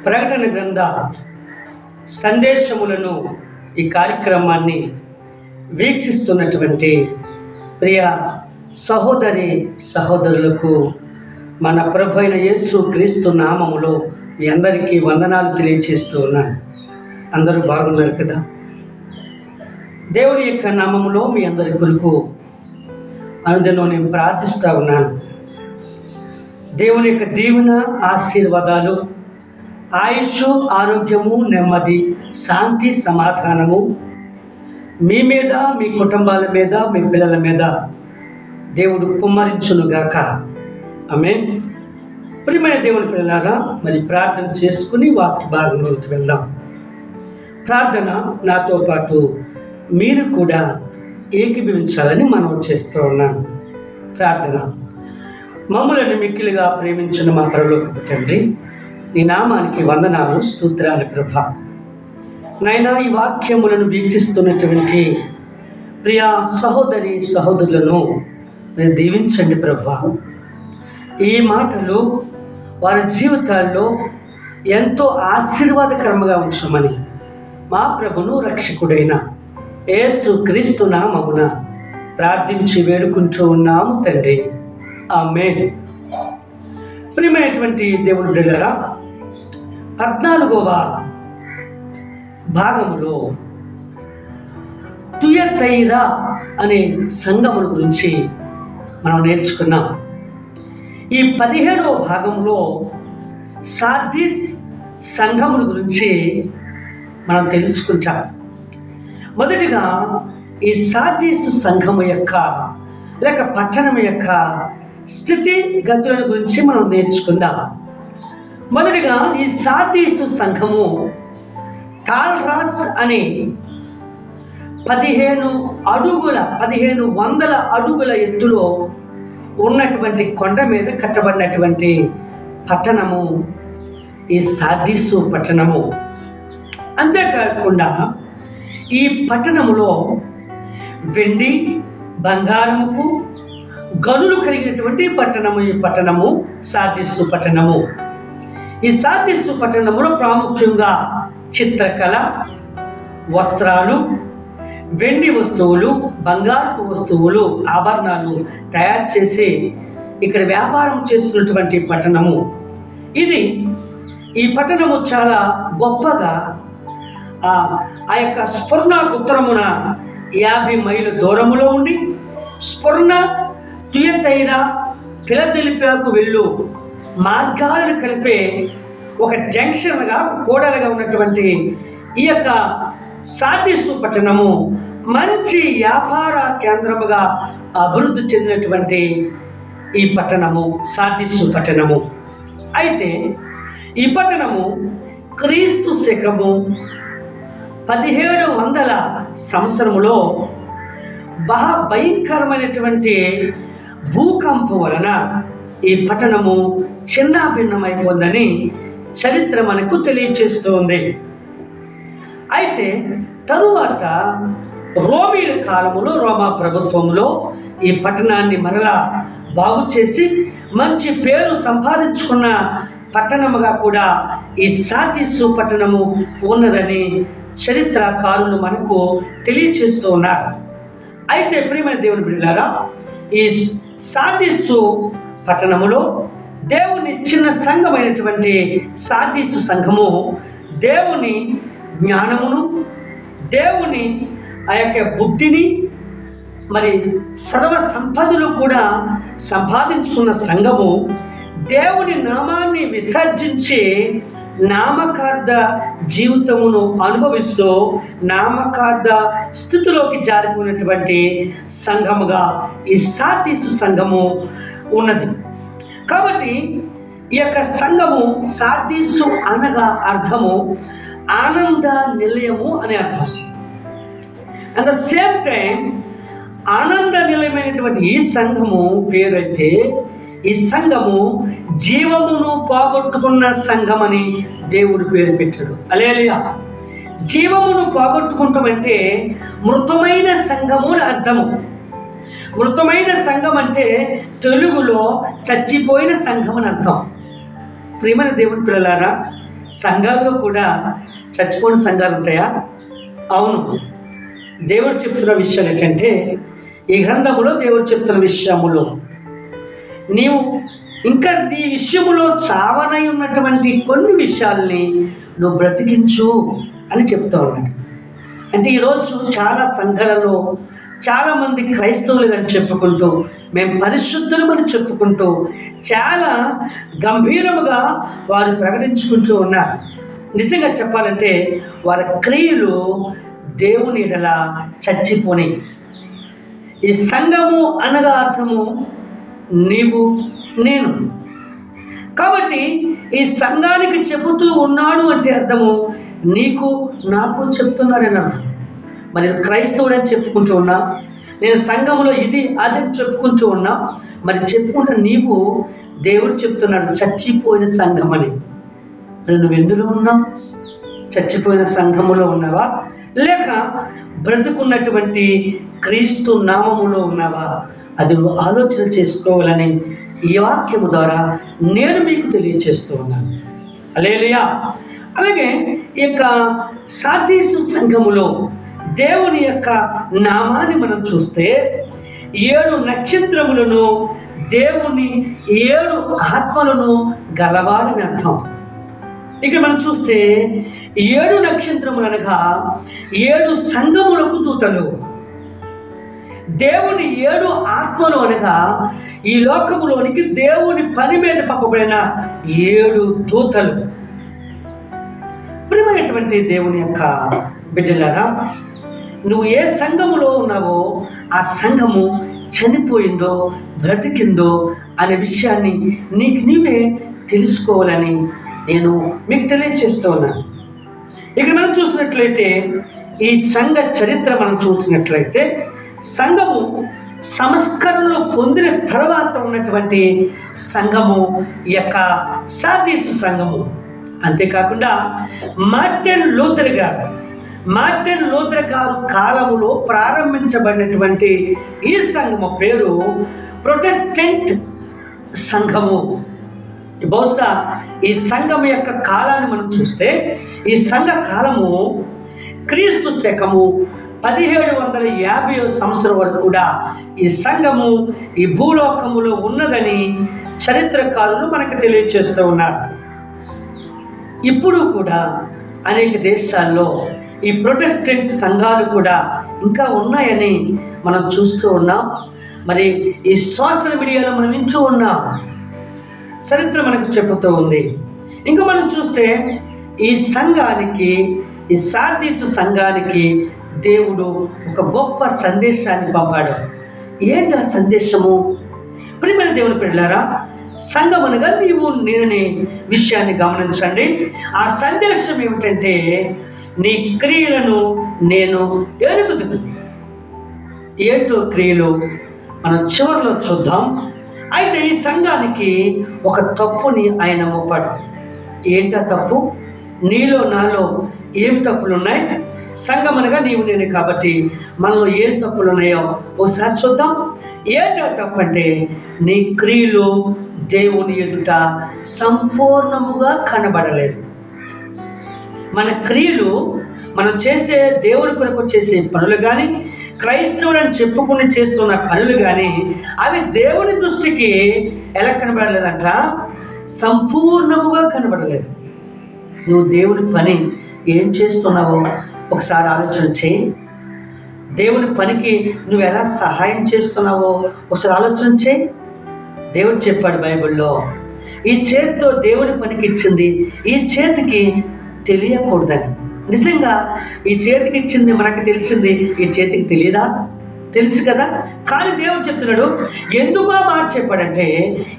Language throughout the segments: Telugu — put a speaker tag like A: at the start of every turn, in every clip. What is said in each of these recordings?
A: ప్రకటన గ్రంథ సందేశములను ఈ కార్యక్రమాన్ని వీక్షిస్తున్నటువంటి ప్రియ సహోదరి సహోదరులకు మన ప్రభు అయిన యేసు క్రీస్తు నామములో మీ అందరికీ వందనాలు తెలియజేస్తూ ఉన్నాను. అందరూ బాగున్నారు కదా? దేవుని యొక్క నామములో మీ అందరి కొరకు అనుదినం నేను ప్రార్థిస్తూ ఉన్నాను. దేవుని యొక్క దీవెన, ఆశీర్వాదాలు, ఆయుష్, ఆరోగ్యము, నెమ్మది, శాంతి, సమాధానము మీ మీద, మీ కుటుంబాల మీద, మీ పిల్లల మీద దేవుడు కుమ్మరించునుగాక. ఆమేన్. ప్రియమైన దేవుని పిల్లలారా, మరి ప్రార్థన చేసుకుని వాక్య భాగంలోకి వెళ్దాం. ప్రార్థన నాతో పాటు మీరు కూడా ఏకీభవించాలని మనం చేస్తూ ఉన్నాను. ప్రార్థన. మమ్ములను మిక్కిలిగా ప్రేమించిన మా పరలోకపు తండ్రి, నీ నామానికి వందనాలు, స్తోత్రాలు ప్రభా. నైనా ఈ వాక్యములను వీక్షిస్తున్నటువంటి ప్రియా సహోదరి సహోదరులను మీరు దీవించండి ప్రభా. ఈ మాటలు వారి జీవితాల్లో ఎంతో ఆశీర్వాదకరంగా ఉంచమని మా ప్రభును రక్షకుడైన యేసు క్రీస్తు నామమున ప్రార్థించి వేడుకుంటూ ఉన్నాము తండ్రి. ఆమేన్. ప్రియమైనటువంటి దేవుని బిడ్డలారా, 14వ భాగములో తుయతైరా అనే సంఘముల గురించి మనం నేర్చుకున్నాం. ఈ 15వ భాగంలో సార్దీస్ సంఘముల గురించి మనం తెలుసుకుంటాం. మొదటిగా ఈ సార్దీస్ సంఘము యొక్క లేక పట్టణం యొక్క స్థితి గతుల గురించి మనం నేర్చుకుందాం. మొదటిగా ఈ సార్దీసు సంఘము టాల్రాస్ అనే 1500 అడుగుల ఎత్తులో ఉన్నటువంటి కొండ మీద కట్టబడినటువంటి పట్టణము ఈ సార్దీసు పట్టణము. అంతేకాకుండా ఈ పట్టణములో వెండి, బంగారముకు గనులు కలిగినటువంటి పట్టణము ఈ పట్టణము సార్దీసు పట్టణము. ఈ సార్దీసు పట్టణములో ప్రాముఖ్యంగా చిత్రకళ, వస్త్రాలు, వెండి వస్తువులు, బంగారపు వస్తువులు, ఆభరణాలు తయారు చేసి ఇక్కడ వ్యాపారం చేస్తున్నటువంటి పట్టణము ఇది. ఈ పట్టణము చాలా గొప్పగా ఆ యొక్క స్ఫుర్ణకు ఉత్తరమున 50 మైళ్ళ దూరములో ఉండి స్ఫుర్ణ, తుయతైరా, ఫిలదెల్ఫియాకు వెళ్ళు మార్గాలను కలిపే ఒక జంక్షన్గా, కూడలుగా ఉన్నటువంటి ఈ యొక్క సార్దీసు పట్టణము మంచి వ్యాపార కేంద్రముగా అభివృద్ధి చెందినటువంటి ఈ పట్టణము సార్దీసు పట్టణము. అయితే ఈ పట్టణము క్రీస్తు శకము 1700 సంవత్సరములో భయంకరమైనటువంటి భూకంపం వలన ఈ పట్టణము చిన్నాభిన్నమైపోయిందని చరిత్ర మనకు తెలియచేస్తుంది. అయితే తరువాత రోమీల కాలములో, రోమా ప్రభుత్వంలో ఈ పట్టణాన్ని మరలా బాగు చేసి మంచి పేరు సంపాదించుకున్న పట్టణముగా కూడా ఈ సార్దీసు పట్టణము ఉన్నదని చరిత్రకారులు మనకు తెలియచేస్తూ ఉన్నారు. అయితే ప్రియమైన దేవుని బిడ్డలారా, ఈ సార్దీసు పట్టణములో దేవుని చిన్న సంఘమైనటువంటి సార్దీసు సంఘము దేవుని జ్ఞానమును, దేవుని ఆ యొక్క బుద్ధిని, మరి సర్వ సంపదలు కూడా సంపాదించుకున్న సంఘము దేవుని నామాన్ని విసర్జించి నామకార్థ జీవితమును అనుభవిస్తూ నామకార్థ స్థితిలోకి జారిపోయినటువంటి సంఘముగా ఈ సార్దీసు సంఘము ఉన్నది. కాబట్టి ఈ యొక్క సంఘము సార్దీసు అనగా అర్థము ఆనంద నిలయము అనే అర్థం. అట్ ద సేమ్ టైం ఆనంద నిలయమైనటువంటి ఈ సంఘము పేరైతే ఈ సంఘము జీవమును పోగొట్టుకున్న సంఘమని దేవుడు పేరు పెట్టాడు. హల్లెలూయా. జీవమును పోగొట్టుకుంటామంటే మృతమైన సంఘము అని అర్థము. మృతమైన సంఘం అంటే తెలుగులో చచ్చిపోయిన సంఘం అని అర్థం. ప్రియమైన దేవుని పిల్లలారా, సంఘాల్లో కూడా చచ్చిపోయిన సంఘాలు ఉంటాయా? అవును. దేవుడు చెప్తున్న విషయం ఏంటంటే, ఈ గ్రంథములో దేవుడు చెప్తున్న విషయములో నీవు ఇంకా నీ విషయములో చావనై ఉన్నటువంటి కొన్ని విషయాల్ని నువ్వు బ్రతికించు అని చెప్తూ ఉన్నాడు. అంటే ఈరోజు చాలా సంఘాలలో చాలామంది క్రైస్తవులుగా చెప్పుకుంటూ, మేము పరిశుద్ధులమని చెప్పుకుంటూ చాలా గంభీరముగా వారు ప్రకటించుకుంటూ ఉన్నారు. నిజంగా చెప్పాలంటే వారి క్రియలు దేవుని ఎడల చచ్చిపోని. ఈ సంఘము అనగా అర్థము నీవు నేను. కాబట్టి ఈ సంఘానికి చెబుతూ ఉన్నాడు అంటే అర్థము నీకు నాకు చెప్తున్నారని అర్థం. మరి క్రైస్తవుడు అని చెప్పుకుంటూ ఉన్నా, నేను సంఘంలో ఇది అది చెప్పుకుంటూ ఉన్నా, మరి చెప్పుకుంటే నీవు దేవుడు చెప్తున్నాడు చచ్చిపోయిన సంఘం అని. మరి నువ్వు ఎందులో ఉన్నావు? చచ్చిపోయిన సంఘములో ఉన్నావా, లేక బ్రతుకున్నటువంటి క్రీస్తు నామములో ఉన్నావా? అది నువ్వు ఆలోచన చేసుకోవాలని ఈ వాక్యము ద్వారా నేను మీకు తెలియచేస్తూ ఉన్నాను. హల్లెలూయా. అలాగే ఈ యొక్క సార్దీసు సంఘములో దేవుని యొక్క నామాన్ని మనం చూస్తే 7 నక్షత్రములను దేవుని 7 ఆత్మలను గలవాలని అర్థం. ఇక మనం చూస్తే 7 నక్షత్రములు అనగా 7 సంఘములకు దూతలు. దేవుని 7 ఆత్మలు అనగా ఈ లోకములోనికి దేవుని పని మీద పంపబడిన 7 దూతలు. ప్రియమైనటువంటి దేవుని యొక్క బిడ్డలారా, నువ్వు ఏ సంఘములో ఉన్నావో ఆ సంఘము చనిపోయిందో బ్రతికిందో అనే విషయాన్ని నీకు నీవే తెలుసుకోవాలని నేను మీకు తెలియజేస్తూ ఉన్నాను. ఇక మనం చూసినట్లయితే ఈ సంఘ చరిత్ర మనం చూసినట్లయితే సంఘము సంస్కరణలు పొందిన తర్వాత ఉన్నటువంటి సంఘము ఈ యొక్క సార్దీసు సంఘము. అంతేకాకుండా మార్టిన్ లూథర్ గారు కాలములో ప్రారంభించబడినటువంటి ఈ సంఘము పేరు ప్రొటెస్టెంట్ సంఘము. బహుశా ఈ సంఘం యొక్క కాలాన్ని మనం చూస్తే ఈ సంఘ కాలము క్రీస్తు శకము 1750 సంవత్సరం వరకు కూడా ఈ సంఘము ఈ భూలోకములో ఉన్నదని చరిత్రకారులు మనకు తెలియజేస్తూ ఉన్నారు. ఇప్పుడు కూడా అనేక దేశాల్లో ఈ ప్రొటెస్టెంట్ సంఘాలు కూడా ఇంకా ఉన్నాయని మనం చూస్తూ ఉన్నాం. మరి ఈ సోషల్ మీడియాలో మనం వింటూ ఉన్నాం, చరిత్ర మనకు చెబుతూ ఉంది. ఇంకా మనం చూస్తే ఈ సంఘానికి, ఈ సార్దీసు సంఘానికి దేవుడు ఒక గొప్ప సందేశాన్ని పంపాడు. ఏంటి ఆ సందేశము? ప్రియమైన దేవుని పిల్లలారా, సంఘం అనగా నీవు నేననే విషయాన్ని గమనించండి. ఆ సందేశం ఏమిటంటే నీ క్రియలను నేను ఎరుగుదును. ఏంటో క్రియలు మనం చివరిలో చూద్దాం. అయితే ఈ సంఘానికి ఒక తప్పుని ఆయన మోపాడు. ఏంటా తప్పు? నీలో నాలో ఏం తప్పులు ఉన్నాయి? సంఘం అనగా నీవు నేనే కాబట్టి మనలో ఏం తప్పులు ఉన్నాయో ఒకసారి చూద్దాం. ఏంటో తప్పు అంటే నీ క్రియలు దేవుని ఎదుట సంపూర్ణముగా కనబడలేదు. మన క్రియలు, మనం చేసే దేవుని కొరకు చేసే పనులు కానీ, క్రైస్తవులని చెప్పుకుని చేస్తున్న పనులు కానీ అవి దేవుని దృష్టికి ఎలా కనబడలేదంట? సంపూర్ణముగా కనబడలేదు. నువ్వు దేవుని పని ఏం చేస్తున్నావో ఒకసారి ఆలోచన చేయి. దేవుని పనికి నువ్వు ఎలా సహాయం చేస్తున్నావో ఒకసారి ఆలోచన చేయి. దేవుడు చెప్పాడు బైబిల్లో, ఈ చేతితో దేవుని పనికి ఇచ్చింది ఈ చేతికి తెలియకూడదని. నిజంగా ఈ చేతికి ఇచ్చింది మనకు తెలిసింది, ఈ చేతికి తెలియదా? తెలుసు కదా. కానీ దేవుడు చెప్తున్నాడు, ఎందుకు మాట చెప్పాడంటే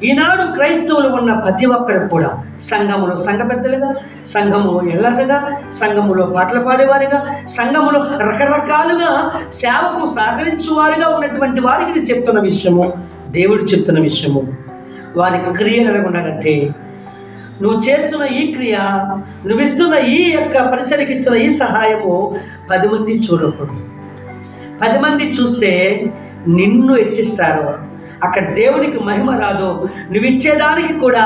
A: ఈనాడు క్రైస్తవులు ఉన్న ప్రతి ఒక్కరికి కూడా సంఘములో సంఘ పెద్దలుగా, సంఘములో ఎల్లరుగా, సంఘములో పాటలు పాడేవారిగా, సంఘములో రకరకాలుగా సేవకు సహకరించేవారిగా ఉన్నటువంటి వారికి నేను చెప్తున్న విషయము, దేవుడు చెప్తున్న విషయము, వారి క్రియలు ఎలా ఉండాలంటే నువ్వు చేస్తున్న ఈ క్రియ, నువ్వు ఇస్తున్న ఈ యొక్క పరిచర్యకి ఇస్తున్న ఈ సహాయము 10 మంది చూడకూడదు. 10 మంది చూస్తే నిన్ను హెచ్చిస్తారు, అక్కడ దేవునికి మహిమ రాదు, నువ్వు ఇచ్చేదానికి కూడా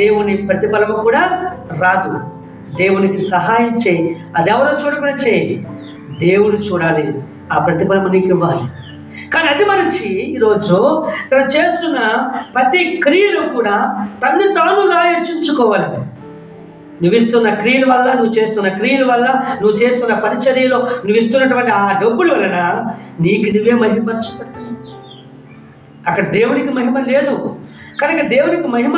A: దేవుని ప్రతిఫలము కూడా రాదు. దేవునికి సహాయం చేయి. అది ఎవరో చూడకుండా చేయి, దేవుడు చూడాలి, ఆ ప్రతిఫలం నీకు ఇవ్వాలి. కానీ అది మరచి ఈరోజు తను చేస్తున్న ప్రతి క్రియలు కూడా తను తానుగా హెచ్చించుకోవాలి. నువ్వు ఇస్తున్న క్రియల వల్ల, నువ్వు చేస్తున్న క్రియల వల్ల, నువ్వు చేస్తున్న పరిచర్యలో నువ్వు ఇస్తున్నటువంటి ఆ డబ్బుల వలన నీకు నువ్వే మహిమపరచబడుతున్నావు. అక్కడ దేవునికి మహిమ లేదు. కనుక దేవునికి మహిమ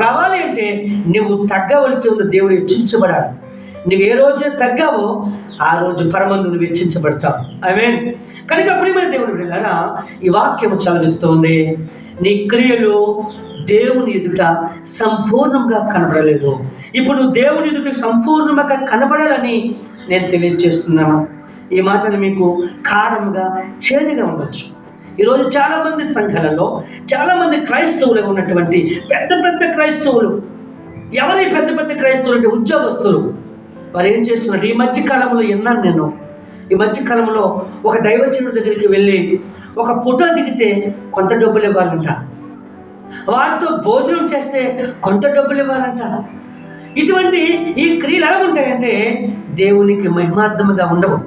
A: రావాలి అంటే నువ్వు తగ్గవలసి ఉంది, దేవుడు హెచ్చించబడాలి. నువ్వు ఏ రోజు తగ్గావో ఆ రోజు పరమందు నువ్వు హెచ్చించబడతావు. ఆమేన్. కనుక ప్రియమైన దేవుని బిడ్డలారా, ఈ వాక్యము చదివిస్తుంది, నీ క్రియలు దేవుని ఎదుట సంపూర్ణంగా కనబడలేదు. ఇప్పుడు నువ్వు దేవుని ఎదుట సంపూర్ణంగా కనబడాలని నేను తెలియజేస్తున్నాను. ఈ మాటలు మీకు కారంగా చేదుగా ఉండొచ్చు. ఈరోజు చాలామంది సంఘాలలో, చాలామంది క్రైస్తవులుగా ఉన్నటువంటి పెద్ద పెద్ద క్రైస్తవులు, ఎవరి పెద్ద పెద్ద క్రైస్తవులు అంటే ఉద్యోగస్తులు, వారు ఏం చేస్తున్నారు? ఈ మధ్యకాలంలో విన్నాను నేను. ఈ మధ్యకాలంలో ఒక దైవజనుడి దగ్గరికి వెళ్ళి ఒక ఫోటో దిగితే కొంత డబ్బులు ఇవ్వాలంట, వారితో భోజనం చేస్తే కొంత డబ్బులు ఇవ్వాలంట. ఇటువంటి ఈ క్రియలు ఎలా ఉంటాయంటే దేవునికి మహిమార్థముగా ఉండవు.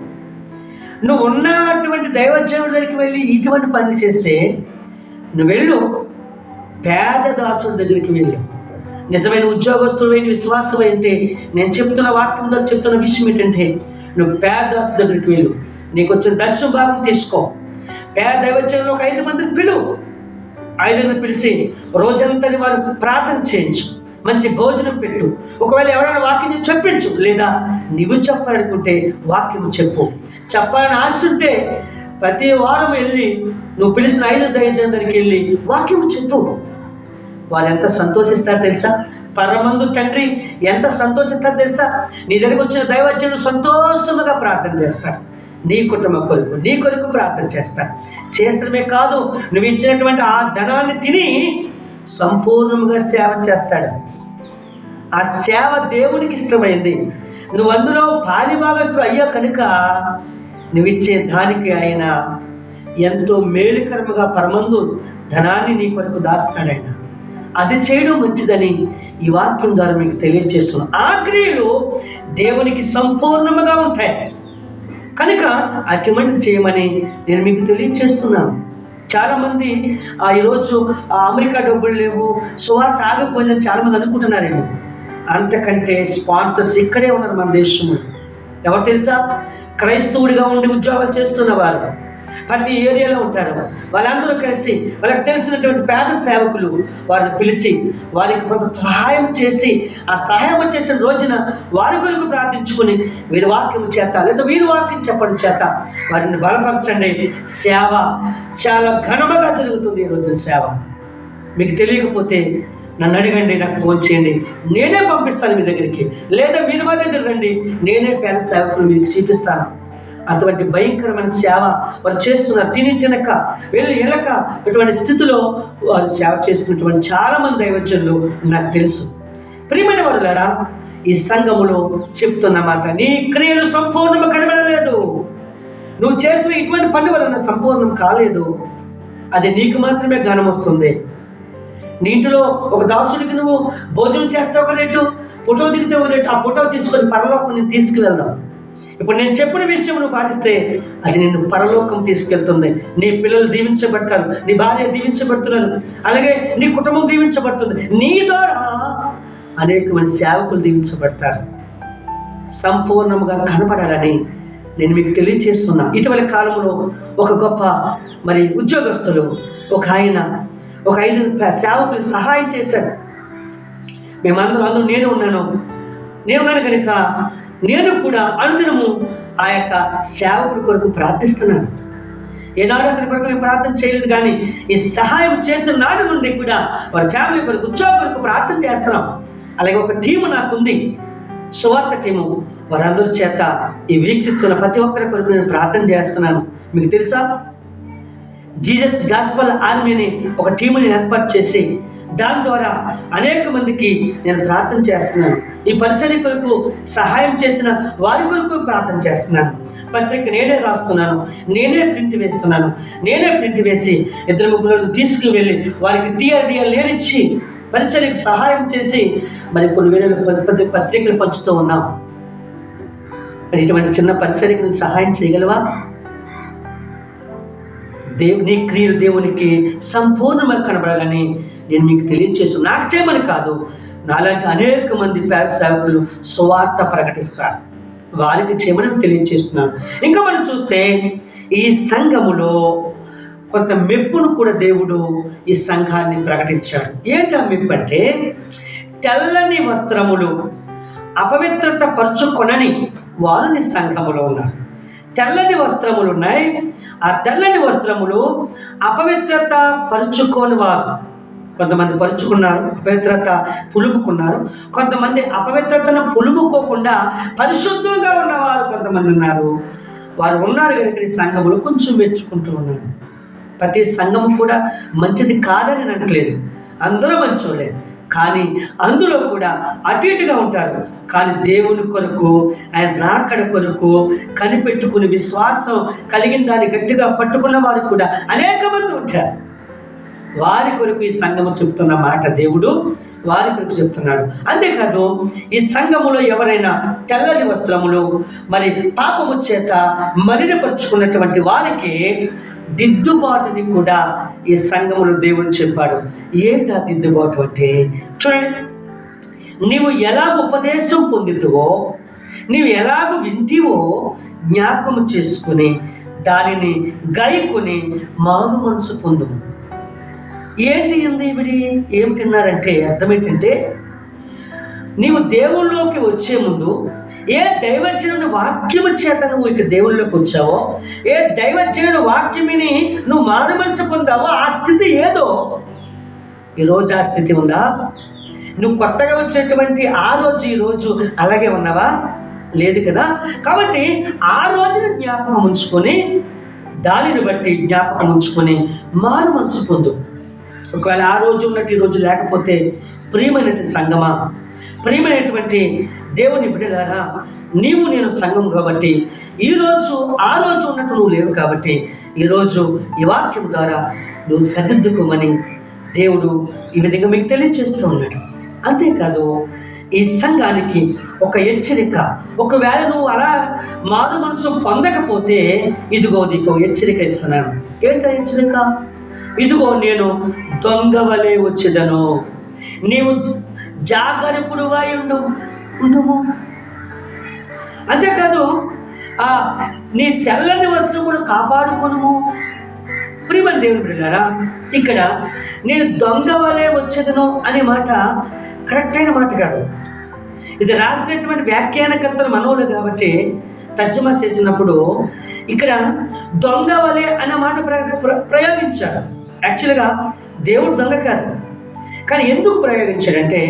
A: నువ్వు ఉన్నటువంటి దైవజనుడి దగ్గరికి వెళ్ళి ఇటువంటి పనులు చేస్తే నువ్వు వెళ్ళు, పేద దాసుడి దగ్గరికి వెళ్ళు. నిజమైన ఉద్యోగస్తులు విశ్వాసం అంటే నేను చెప్తున్న వాక్యం ద్వారా చెప్తున్న విషయం ఏంటంటే, నువ్వు పేద దాసుడి దగ్గరికి వెళ్ళు, నీకు వచ్చిన దర్శన భాగం తీసుకో. పేద దైవజనులు ఒక 5 మందిని పిలువు, 5 పిలిచి రోజంతా వారు ప్రార్థన చేయించు, మంచి భోజనం పెట్టు. ఒకవేళ ఎవరైనా వాక్యం చెప్పించు, లేదా నువ్వు చెప్పాలనుకుంటే వాక్యం చెప్పు. చెప్పాలని ఆశ ఉంటే ప్రతి వారం వెళ్ళి నువ్వు పిలిచిన 5 దైవజనుల దగ్గరికి వెళ్ళి వాక్యం చెప్పు. వాళ్ళు ఎంత సంతోషిస్తారు తెలుసా? పరమందు తండ్రి ఎంత సంతోషిస్తారు తెలుసా? నీ దగ్గరికి వచ్చిన దైవజనులు సంతోషంగా ప్రార్థన చేస్తారు, నీ కుటుంబం కొరకు, నీ కొరకు ప్రార్థన చేస్తారు. చేస్తమే కాదు, నువ్వు ఇచ్చినటువంటి ఆ ధనాన్ని తిని సంపూర్ణంగా సేవ చేస్తాడు. ఆ సేవ దేవునికి ఇష్టమైంది. నువ్వు అందులో పాలిభాగస్తులు అయ్యా కనుక నువ్వు ఇచ్చే దానికి ఆయన ఎంతో మేలుకరముగా పరమందు ధనాన్ని నీ కొరకు దాస్తాడు. ఆయన అది చేయడం మంచిదని ఈ వాక్యం ద్వారా మీకు తెలియజేస్తున్నాను. ఆ క్రియలు దేవునికి సంపూర్ణముగా ఉంటాయి కనుక అటువంటి చేయమని నేను మీకు తెలియజేస్తున్నాను. చాలామంది ఈరోజు అమెరికా డబ్బులు లేవు, సువార్త ఆగిపోయిందని చాలామంది అనుకుంటున్నారేమో. అంతకంటే స్పాన్సర్స్ ఇక్కడే ఉన్నారు మన దేశంలో. ఎవరు తెలుసా? క్రైస్తవుడిగా ఉండి ఉద్యోగాలు చేస్తున్న వారు ప్రతి ఏరియాలో ఉంటారు. వాళ్ళందరూ కలిసి వాళ్ళకి తెలిసినటువంటి పేద సేవకులు వారిని పిలిచి వారికి కొంత సహాయం చేసి, ఆ సహాయం చేసిన రోజున వారి కొరకు ప్రార్థించుకుని వీరి వాక్యం చేత లేదా వీరి వాక్యం చెప్పడం చేత వారిని బలపరచండి. సేవ చాలా ఘనముగా జరుగుతుంది ఈ రోజున సేవ. మీకు తెలియకపోతే నన్ను అడగండి, నాకు ఫోన్ చేయండి, నేనే పంపిస్తాను మీ దగ్గరికి. లేదా మీరు మా దగ్గర రండి, నేనే పేద సేవకులు మీకు చూపిస్తాను. అటువంటి భయంకరమైన సేవ వారు చేస్తున్నారు. తినక వెళ్ళక ఇటువంటి స్థితిలో వారు సేవ చేస్తున్నటువంటి చాలామంది దైవజనులు నాకు తెలుసు. ప్రియమైన వారులారా, ఈ సంఘములో చెప్తున్న మాట, నీ క్రియలు సంపూర్ణంగా కనబడలేదు. నువ్వు చేస్తున్న ఇటువంటి పని వలన సంపూర్ణం కాలేదు. అది నీకు మాత్రమే జ్ఞానం వస్తుంది. నీ ఇంటిలో ఒక దాసుడికి నువ్వు భోజనం చేస్తే ఒక రేటు, ఫోటో దిగితే ఒక రేటు. ఆ ఫోటో తీసుకొని పరలోకం నేను తీసుకువెళ్దాం. ఇప్పుడు నేను చెప్పిన విషయం నువ్వు పాటిస్తే అది నిన్ను పరలోకం తీసుకెళ్తుంది. నీ పిల్లలు దీవించబడతారు, నీ భార్య దీవించబడుతున్నారు, అలాగే నీ కుటుంబం దీవించబడుతుంది. నీ ద్వారా అనేక మంది సేవకులు దీవించబడతారు. సంపూర్ణంగా కనపడాలని నేను మీకు తెలియజేస్తున్నా. ఇటీవల కాలంలో ఒక గొప్ప ఉద్యోగస్తులు ఒక ఆయన ఒక 5 సేవకులు సహాయం చేశాడు. మేమందరూ నేను ఉన్నాను కనుక నేను కూడా అనుదినము ఆ యొక్క సేవకుడి కొరకు ప్రార్థిస్తున్నాను. ఏనాడు అతని కొరకు మేము ప్రార్థన చేయలేదు, కానీ ఈ సహాయం చేసిన నాటి నుండి కూడా వారి ఫ్యామిలీ కొరకు, ఉద్యోగం కొరకు ప్రార్థన చేస్తున్నాం. అలాగే ఒక టీము నాకుంది, సువార్త టీము. వారందరి చేత ఈ వీక్షిస్తున్న ప్రతి ఒక్కరి కొరకు నేను ప్రార్థన చేస్తున్నాను. మీకు తెలుసా, జీసస్ గాస్పల్ ఆర్మీని ఒక టీముని ఏర్పాటు చేసి దాని ద్వారా అనేక మందికి నేను ప్రార్థన చేస్తున్నాను. ఈ పరిచర్య కొరకు సహాయం చేసిన వారి కొరకు ప్రార్థన చేస్తున్నాను. పత్రిక నేనే రాస్తున్నాను, నేనే ప్రింట్ వేస్తున్నాను. నేనే ప్రింట్ వేసి 2-3 తీసుకువెళ్ళి వారికి టీఆర్డీఎల్ నేనిచ్చి పరిచర్యకు సహాయం చేసి మరి కొన్ని వేల పత్రికలు పంచుతూ ఉన్నాం. మరి ఇటువంటి చిన్న పరిచర్యకు నువ్వు సహాయం చేయగలవా? నీ క్రియలు దేవునికి సంపూర్ణంగా కనబడాలని నేను మీకు తెలియజేసు. నాకు చేయమని కాదు, నాలాంటి అనేక మంది పేద సేవకులు సువార్త ప్రకటిస్తారు, వారికి చేయమని తెలియజేస్తున్నాను. ఇంకా మనం చూస్తే ఈ సంఘములో కొంత మెప్పును కూడా దేవుడు ఈ సంఘాన్ని ప్రకటించాడు. ఏంటి ఆ మెప్పు అంటే, తెల్లని వస్త్రములు అపవిత్రత పరుచుకొనని వారు నీ సంఘములో ఉన్నారు. తెల్లని వస్త్రములు ఉన్నాయి. ఆ తెల్లని వస్త్రములు అపవిత్రత పరుచుకోని వారు కొంతమంది పరుచుకున్నారు, అపవిత్రత పులుముకున్నారు. కొంతమంది అపవిత్రతను పులుముకోకుండా పరిశుద్ధంగా ఉన్నవారు కొంతమంది ఉన్నారు. వారు ఉన్నారు కనుక ఈ సంఘములు కొంచెం మెచ్చుకుంటూ ఉన్నారు. ప్రతి సంఘము కూడా మంచిది కాదని అనట్లేదు, అందరూ మంచోళ్ళే. కానీ అందులో కూడా అటు ఇటుగా ఉంటారు. కానీ దేవుని కొరకు, ఆయన రాకడ కొరకు కనిపెట్టుకుని విశ్వాసం కలిగిన దాన్ని గట్టిగా పట్టుకున్న వారు కూడా అనేక మంది ఉంటారు. వారి కొరకు ఈ సంఘము చెప్తున్న మాట దేవుడు వారి కొరకు చెప్తున్నాడు. అంతేకాదు, ఈ సంఘములో ఎవరైనా తెల్లని వస్త్రములు మరి పాపము చేత మలినపరుచుకున్నటువంటి వారికి దిద్దుబాటుని కూడా ఈ సంఘములో దేవుడు చెప్పాడు. ఏంటా దిద్దుబాటు అంటే, చూడండి, నీవు ఎలా ఉపదేశం పొందుతావో, నీవు ఎలాగ వింటివో జ్ఞాపకం చేసుకుని దానిని గైకొని మారు మనసు పొందు. ఏంటి ఉంది ఇవిడి ఏమిటిన్నారంటే అర్థం ఏంటంటే, నీవు దేవుళ్ళలోకి వచ్చే ముందు ఏ దైవజనుని వాక్యము చేత నువ్వు ఇక దేవుళ్ళలోకి వచ్చావో, ఏ దైవజనుని వాక్యమిని నువ్వు మారు మనసు పొందావో, ఆ స్థితి ఏదో ఈరోజు ఆ స్థితి ఉందా? నువ్వు కొత్తగా వచ్చేటువంటి ఆ రోజు ఈరోజు అలాగే ఉన్నావా? లేదు కదా. కాబట్టి ఆ రోజుని జ్ఞాపకం ఉంచుకొని, దానిని బట్టి జ్ఞాపకం ఉంచుకొని మారు మనసు పొందు. ఒకవేళ ఆ రోజు ఉన్నట్టు ఈరోజు లేకపోతే, ప్రియమైనటువంటి సంఘమా, ప్రియమైనటువంటి దేవుని బిడ్డలారా, నీవు నేను సంఘం కాబట్టి ఈరోజు ఆ రోజు ఉన్నట్టు నువ్వు లేవు కాబట్టి ఈరోజు ఈ వాక్యం ద్వారా నువ్వు సరిదిద్దుకోమని దేవుడు ఈ విధంగా మీకు తెలియజేస్తూ ఉన్నాడు. అంతేకాదు, ఈ సంఘానికి ఒక హెచ్చరిక. ఒకవేళ నువ్వు అలా మారు మనసు పొందకపోతే ఇదిగో నీకు హెచ్చరిక ఇస్తున్నాను. ఏంటో హెచ్చరిక? ఇదిగో నేను దొంగ వలె వచ్చేదను, నీవు జాగరూకుడువై ఉండుము. అంతేకాదు, నీ తెల్లని వస్త్రమును కాపాడుకొనుము. ప్రియమైన దేవుని బిడ్డలారా, ఇక్కడ నేను దొంగ వలె వచ్చేదను అనే మాట కరెక్ట్ అయిన మాట కాదు. ఇది రాసినటువంటి వ్యాఖ్యానకర్తలు మనోళ్ళు కాబట్టి తర్జుమా చేసినప్పుడు ఇక్కడ దొంగ వలె అనే మాట ప్రయోగించాడు. యాక్చువల్గా దేవుడు దొంగ కాదు, కానీ ఎందుకు ప్రయోగించాడంటే,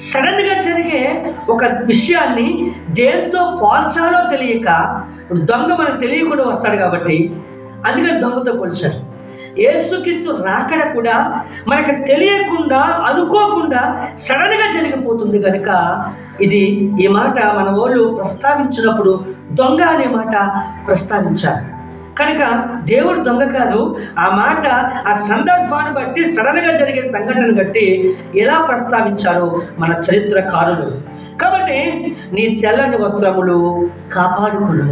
A: సడన్గా జరిగే ఒక విషయాన్ని దేంతో పోల్చాలో తెలియక, దొంగ మనకు తెలియకుండా వస్తాడు కాబట్టి అందుకని దొంగతో పోల్చారు. యేసుక్రీస్తు రాకడ కూడా మనకు తెలియకుండా, అనుకోకుండా సడన్గా జరిగిపోతుంది కనుక ఈ మాట మన వాళ్ళు ప్రస్తావించినప్పుడు దొంగ అనే మాట ప్రస్తావించారు. కనుక దేవుడు దొంగ కాదు. ఆ మాట ఆ సందర్భాన్ని బట్టి, సడన్గా జరిగే సంఘటన బట్టి ఎలా ప్రస్తావించారో మన చరిత్రకారులు. కాబట్టి నీ తెల్లని వస్త్రములు కాపాడుకును.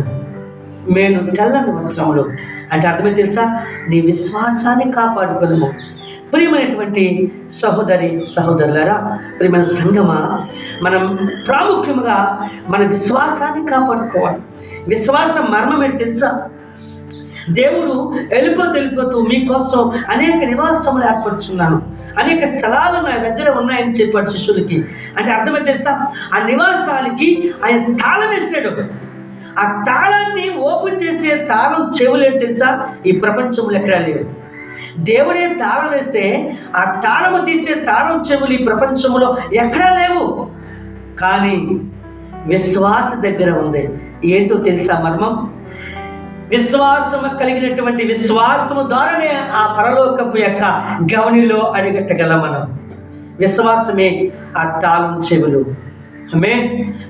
A: నేను తెల్లని వస్త్రములు అంటే అర్థమే తెలుసా? నీ విశ్వాసాన్ని కాపాడుకును. ప్రియమైనటువంటి సహోదరి సహోదరులారా, ప్రియమైన సంఘమా, మనం ప్రాముఖ్యంగా మన విశ్వాసాన్ని కాపాడుకోవాలి. విశ్వాసం మర్మం ఏంటి తెలుసా? దేవుడు వెళ్ళిపోతూ మీకోసం అనేక నివాసములు ఏర్పరుచున్నాను, అనేక స్థలాలు నా దగ్గర ఉన్నాయని చెప్పాడు శిష్యులకి. అంటే అర్థమైతే తెలుసా? ఆ నివాసాలకి ఆయన తాళం వేసాడు. ఆ తాళాన్ని ఓపెన్ చేసే తాళం చెవులేడు తెలుసా? ఈ ప్రపంచంలో ఎక్కడా లేవు. దేవుడే తాళం వేస్తే ఆ తాళము తీసే తాళం చెవులు ఈ ప్రపంచంలో ఎక్కడా లేవు. కానీ విశ్వాస దగ్గర ఉంది. ఏంటో తెలుసా మర్మం? విశ్వాసము కలిగినటువంటి విశ్వాసము ద్వారానే ఆ పరలోకపు యొక్క గవనిలో అడిగట్టగలం మనం. విశ్వాసమే ఆ తాళం చెవులు.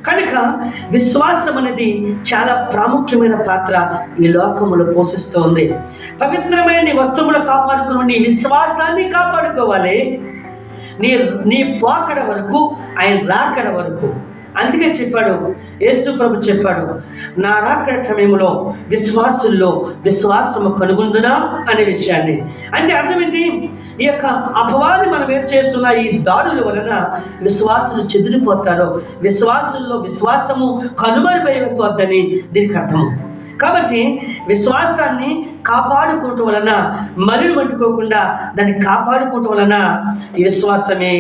A: కనుక విశ్వాసం అనేది చాలా ప్రాముఖ్యమైన పాత్ర ఈ లోకములో పోషిస్తోంది. పవిత్రమైన వస్త్రములు కాపాడుకుని విశ్వాసాన్ని కాపాడుకోవాలి. నీ నీ పోకడ వరకు, ఆయన రాకడ వరకు. అందుకే చెప్పాడు, యేసు ప్రభు చెప్పాడు, నా రాకడ సమయంలో విశ్వాసుల్లో విశ్వాసము కనుగొందునా అనే విషయాన్ని. అంటే అర్థం ఏంటి? ఈ యొక్క అపవాది మనం ఏం చేస్తున్న ఈ దాడుల వలన విశ్వాసులు చెదిరిపోతారో, విశ్వాసుల్లో విశ్వాసము కనుమరుగైపోద్దని దీనికి అర్థము. కాబట్టి విశ్వాసాన్ని కాపాడుకోవటం వలన, మలిని పట్టుకోకుండా దాన్ని కాపాడుకోవటం వలన ఈ విశ్వాసమే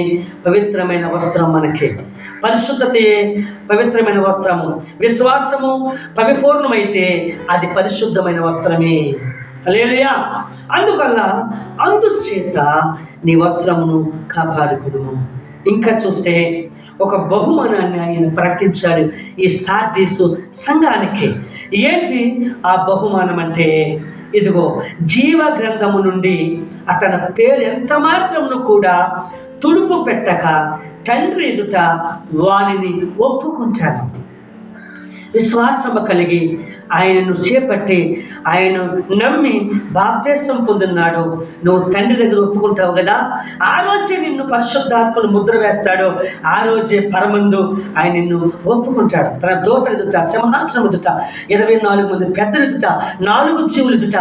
A: పవిత్రమైన వస్త్రం. మనకి పరిశుద్ధతయే పవిత్రమైన వస్త్రము. విశ్వాసము పరిపూర్ణమైతే అది పరిశుద్ధమైన వస్త్రమే. హల్లెలూయా. అందుచేత నీ వస్త్రమును కాపాడుకును. ఇంకా చూస్తే ఒక బహుమానాన్ని ఆయన ప్రకటించాడు ఈ సార్దీసు సంఘానికి. ఏంటి ఆ బహుమానం అంటే, ఇదిగో జీవ గ్రంథము నుండి అతని పేరు ఎంత మాత్రమును కూడా తుడుపు పెట్టక తండ్రి ఎదుట వానిని ఒప్పుకుంటాను. విశ్వాసము కలిగి ఆయనను చేపట్టి ఆయన నమ్మి బాప్తిసం పొందున్నాడు. నువ్వు తండ్రి దగ్గర ఒప్పుకుంటావు కదా, ఆ రోజే నిన్ను పరిశుద్ధాత్మను ముద్ర వేస్తాడు. ఆ రోజే పరమందు ఆయన నిన్ను ఒప్పుకుంటాడు. తన దూతల ఎదుట, సింహాసనం ఎదుట, 24 మంది పెద్దల ఎదుట, 4 జీవుల ఎదుట,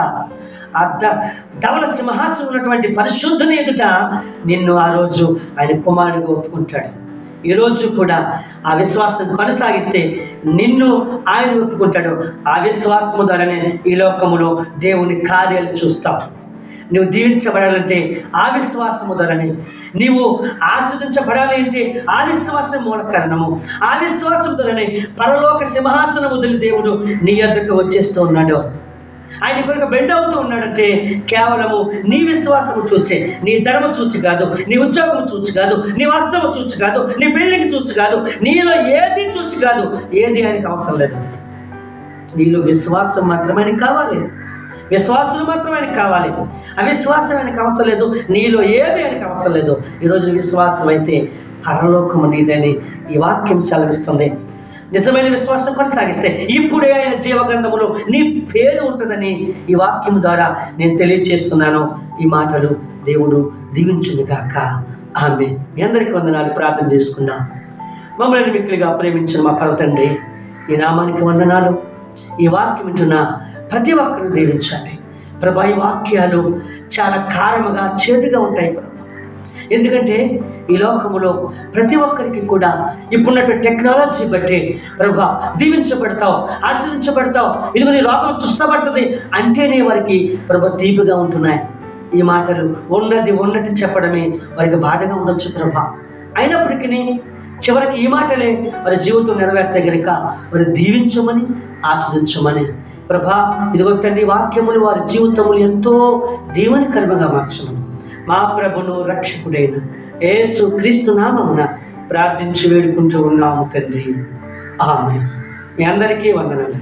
A: ధవల సింహాసనం ఉన్నటువంటి పరిశుద్ధుని ఎదుట నిన్ను ఆ రోజు ఆయన కుమారుడిగా ఒప్పుకుంటాడు. ఈరోజు కూడా ఆ విశ్వాసం కొనసాగిస్తే నిన్ను ఆయన ఒప్పుకుంటాడు. ఆ విశ్వాసము ద్వారానే ఈ లోకములో దేవుని కార్యాలు చూస్తావు. నువ్వు దీవించబడాలంటే ఆ విశ్వాసము ద్వారానే, నీవు ఆస్వాదించబడాలి అంటే ఆ విశ్వాసం మూల కారణము. ఆ విశ్వాసం ద్వారానే పరలోక సింహాసనం వదిలి దేవుడు నీ యొద్దకు వచ్చేస్తూ ఉన్నాడు. ఆయన కొరకు బెండ్ అవుతూ ఉన్నాడంటే కేవలము నీ విశ్వాసము చూసే, నీ ధర్మం చూసి కాదు, నీ ఉద్యోగం చూసి కాదు, నీ వస్త్రము చూసి కాదు, నీ బిల్డింగ్ చూసి కాదు, నీలో ఏది చూసి కాదు. ఏది ఆయనకు అవసరం లేదు. నీలో విశ్వాసం మాత్రమే ఆయనకు కావాలి. విశ్వాసులు మాత్రమే ఆయనకు కావాలి. అవిశ్వాసం ఆయనకు అవసరం లేదు. నీలో ఏది ఆయనకు అవసరం లేదు. ఈరోజు విశ్వాసం అయితే పరలోకము నీదని ఈ వాక్యం సెలవిస్తుంది. నిజమైన విశ్వాసం కొనసాగిస్తే ఇప్పుడే ఆయన జీవగ్రంథములో నీ పేరు ఉంటుందని ఈ వాక్యం ద్వారా నేను తెలియజేస్తున్నాను. ఈ మాటలు దేవుడు దీవించునుగాక. ఆమె. మీ అందరికీ వందనాలు. ప్రార్థన చేసుకుందాం. మమ్మల్ని మిక్కిలిగా ప్రేమించిన మా పరమ తండ్రి, ఈ నామానికి వందనాలు. ఈ వాక్యం వింటున్న ప్రతి ఒక్కరూ దీవించండి ప్రభా. ఈ వాక్యాలు చాలా కారముగా, చేదుగా ఉంటాయి ప్రభా. ఎందుకంటే ఈ లోకములో ప్రతి ఒక్కరికి కూడా ఇప్పుడున్నటువంటి టెక్నాలజీ బట్టి ప్రభా దీవించబడతావు, ఆశ్రయించబడతావు, ఇదిగో నీ రోగం చూస్తబడుతుంది అంటేనే వారికి ప్రభా తీపిగా ఉంటున్నాయి. ఈ మాటలు ఉన్నట్టు చెప్పడమే వారికి బాధగా ఉండొచ్చు ప్రభా. అయినప్పటికీ చివరికి ఈ మాటలే వారి జీవితం నెరవేర్తే గనుక వారు దీవించమని, ఆశ్రయించమని ప్రభా. ఇదిగో తండ్రి, వాక్యములు వారి జీవితములు ఎంతో దీవెనకరంగా మార్చమని మా ప్రభును రక్షకుడైన యేసు క్రీస్తు నామమున ప్రార్థించి వేడుకుంటూ ఉన్నాము తండ్రి. ఆమేన్. మీ అందరికీ వందనాలు.